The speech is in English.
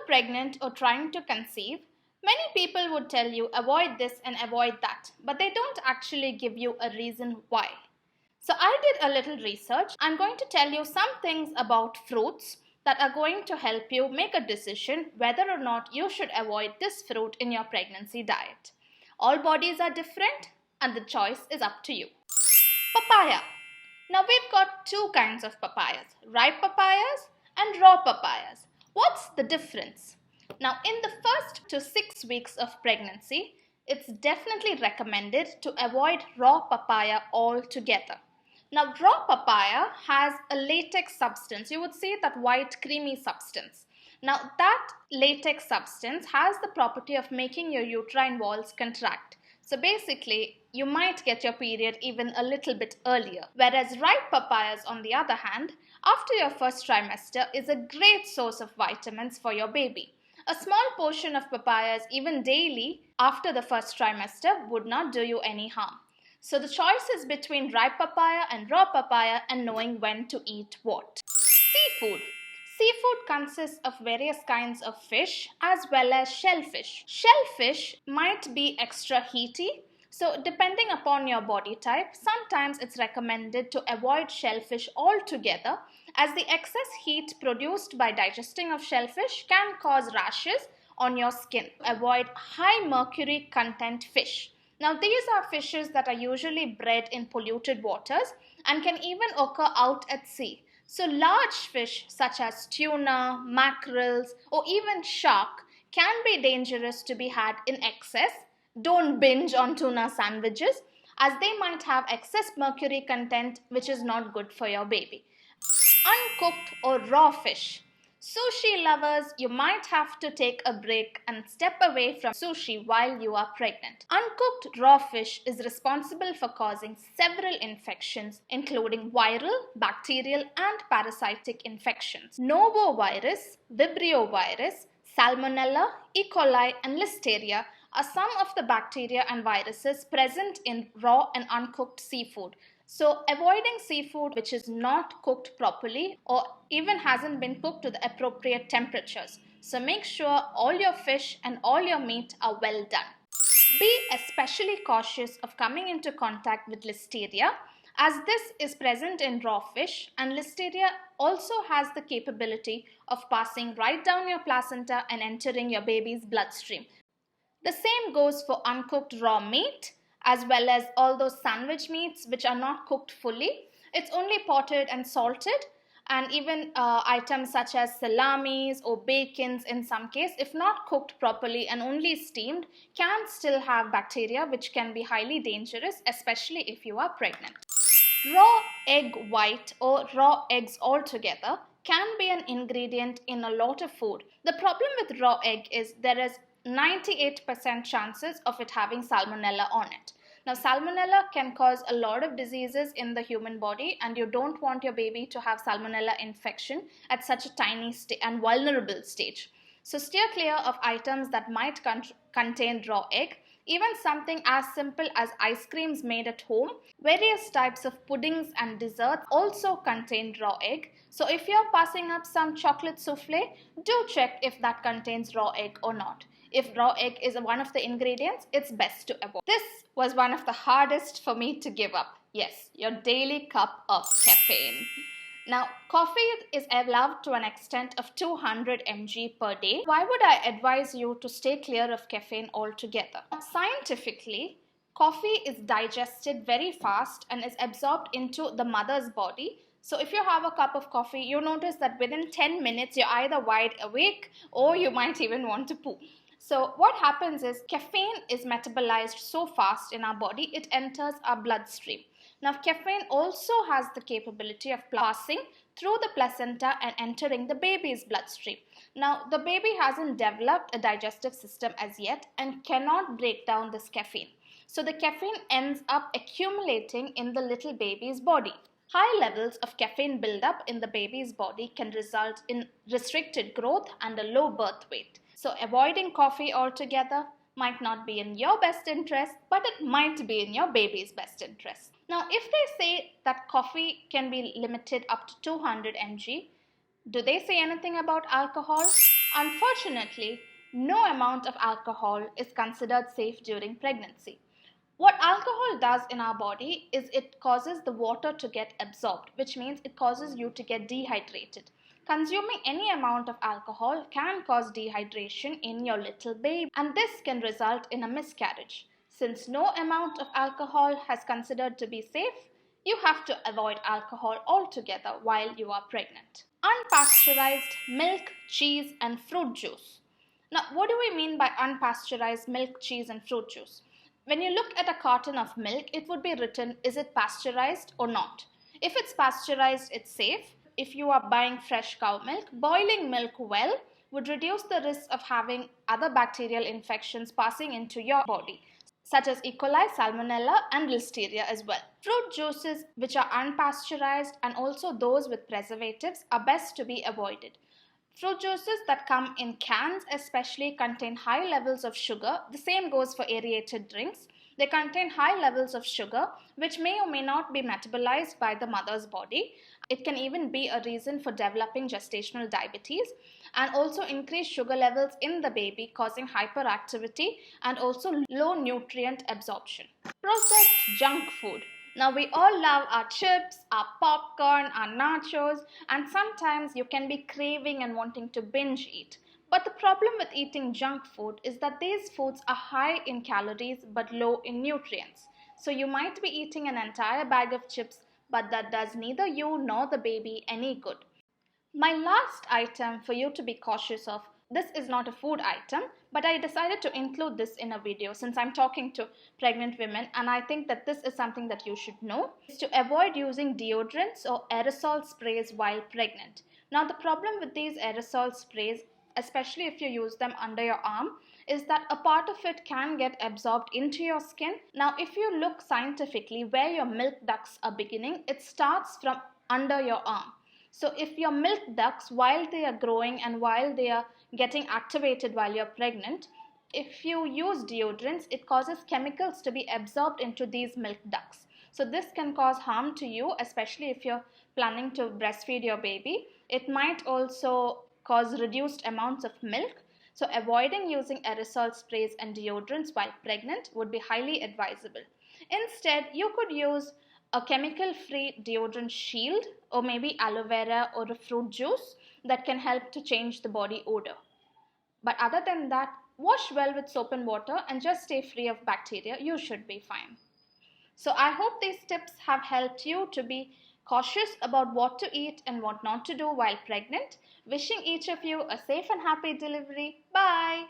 you're pregnant or trying to conceive, many people would tell you avoid this and avoid that, but they don't actually give you a reason why. So I did a little research. I'm going to tell you some things about fruits that are going to help you make a decision whether or not you should avoid this fruit in your pregnancy diet. All bodies are different and the choice is up to you. Papaya. Now we've got two kinds of papayas, ripe papayas and raw papayas. What's the difference? Now in the first to 6 weeks of pregnancy, it's definitely recommended to avoid raw papaya altogether. Now raw papaya has a latex substance. You would see that white creamy substance. Now that latex substance has the property of making your uterine walls contract. So basically, you might get your period even a little bit earlier. Whereas ripe papayas, on the other hand, after your first trimester is a great source of vitamins for your baby. A small portion of papayas, even daily, after the first trimester would not do you any harm. So the choice is between ripe papaya and raw papaya and knowing when to eat what. Seafood. Seafood consists of various kinds of fish as well as shellfish. Shellfish might be extra heaty, so depending upon your body type, sometimes it's recommended to avoid shellfish altogether as the excess heat produced by digesting of shellfish can cause rashes on your skin. Avoid high mercury content fish. Now these are fishes that are usually bred in polluted waters and can even occur out at sea. So large fish such as tuna, mackerels or even shark can be dangerous to be had in excess. Don't binge on tuna sandwiches as they might have excess mercury content which is not good for your baby. Uncooked or raw fish. Sushi lovers, you might have to take a break and step away from sushi while you are pregnant. Uncooked raw fish is responsible for causing several infections including viral, bacterial and parasitic infections. Novovirus, Vibrio virus, salmonella, E-Coli and Listeria are some of the bacteria and viruses present in raw and uncooked seafood. So avoiding seafood which is not cooked properly or even hasn't been cooked to the appropriate temperatures. So make sure all your fish and all your meat are well done. Be especially cautious of coming into contact with Listeria as this is present in raw fish and Listeria also has the capability of passing right down your placenta and entering your baby's bloodstream. The same goes for uncooked raw meat as well as all those sandwich meats which are not cooked fully. It's only potted and salted, and even items such as salamis or bacons in some case, if not cooked properly and only steamed, can still have bacteria which can be highly dangerous, especially if you are pregnant. Raw egg white or raw eggs altogether can be an ingredient in a lot of food. The problem with raw egg is there is 98% chances of it having salmonella on it. Now salmonella can cause a lot of diseases in the human body and you don't want your baby to have salmonella infection at such a tiny and vulnerable stage. So steer clear of items that might contain raw egg. Even something as simple as ice creams made at home, various types of puddings and desserts also contain raw egg. So if you're passing up some chocolate souffle, do check if that contains raw egg or not. If raw egg is one of the ingredients, it's best to avoid. This was one of the hardest for me to give up. Yes, your daily cup of caffeine. Now, coffee is allowed to an extent of 200 mg per day. Why would I advise you to stay clear of caffeine altogether? Scientifically, coffee is digested very fast and is absorbed into the mother's body. So if you have a cup of coffee, you notice that within 10 minutes, you're either wide awake or you might even want to poo. So what happens is caffeine is metabolized so fast in our body, it enters our bloodstream. Now caffeine also has the capability of passing through the placenta and entering the baby's bloodstream. Now the baby hasn't developed a digestive system as yet and cannot break down this caffeine. So the caffeine ends up accumulating in the little baby's body. High levels of caffeine buildup in the baby's body can result in restricted growth and a low birth weight. So avoiding coffee altogether might not be in your best interest, but it might be in your baby's best interest. Now, if they say that coffee can be limited up to 200 mg, do they say anything about alcohol? Unfortunately, no amount of alcohol is considered safe during pregnancy. What alcohol does in our body is it causes the water to get absorbed, which means it causes you to get dehydrated. Consuming any amount of alcohol can cause dehydration in your little baby, and this can result in a miscarriage. Since no amount of alcohol has considered to be safe, you have to avoid alcohol altogether while you are pregnant. Unpasteurized milk, cheese, and fruit juice. Now, what do we mean by unpasteurized milk, cheese, and fruit juice? When you look at a carton of milk, it would be written, is it pasteurized or not? If it's pasteurized, it's safe. If you are buying fresh cow milk, boiling milk well would reduce the risk of having other bacterial infections passing into your body, such as E-Coli, salmonella, and Listeria as well. Fruit juices which are unpasteurized and also those with preservatives are best to be avoided. Fruit juices that come in cans especially contain high levels of sugar. The same goes for aerated drinks. They contain high levels of sugar which may or may not be metabolized by the mother's body. It can even be a reason for developing gestational diabetes and also increased sugar levels in the baby, causing hyperactivity and also low nutrient absorption. Processed junk food. Now we all love our chips, our popcorn, our nachos, and sometimes you can be craving and wanting to binge eat. But the problem with eating junk food is that these foods are high in calories but low in nutrients. So you might be eating an entire bag of chips, but that does neither you nor the baby any good. My last item for you to be cautious of, this is not a food item, but I decided to include this in a video since I'm talking to pregnant women and I think that this is something that you should know, is to avoid using deodorants or aerosol sprays while pregnant. Now the problem with these aerosol sprays, especially if you use them under your arm, is that a part of it can get absorbed into your skin. Now if you look scientifically where your milk ducts are beginning, it starts from under your arm. So if your milk ducts, while they are growing and while they are getting activated while you're pregnant, if you use deodorants, it causes chemicals to be absorbed into these milk ducts. So this can cause harm to you, especially if you're planning to breastfeed your baby. It might also cause reduced amounts of milk. So avoiding using aerosol sprays and deodorants while pregnant would be highly advisable. Instead, you could use a chemical-free deodorant shield or maybe aloe vera or a fruit juice that can help to change the body odor. But other than that, wash well with soap and water and just stay free of bacteria. You should be fine. So I hope these tips have helped you to be cautious about what to eat and what not to do while pregnant. Wishing each of you a safe and happy delivery. Bye.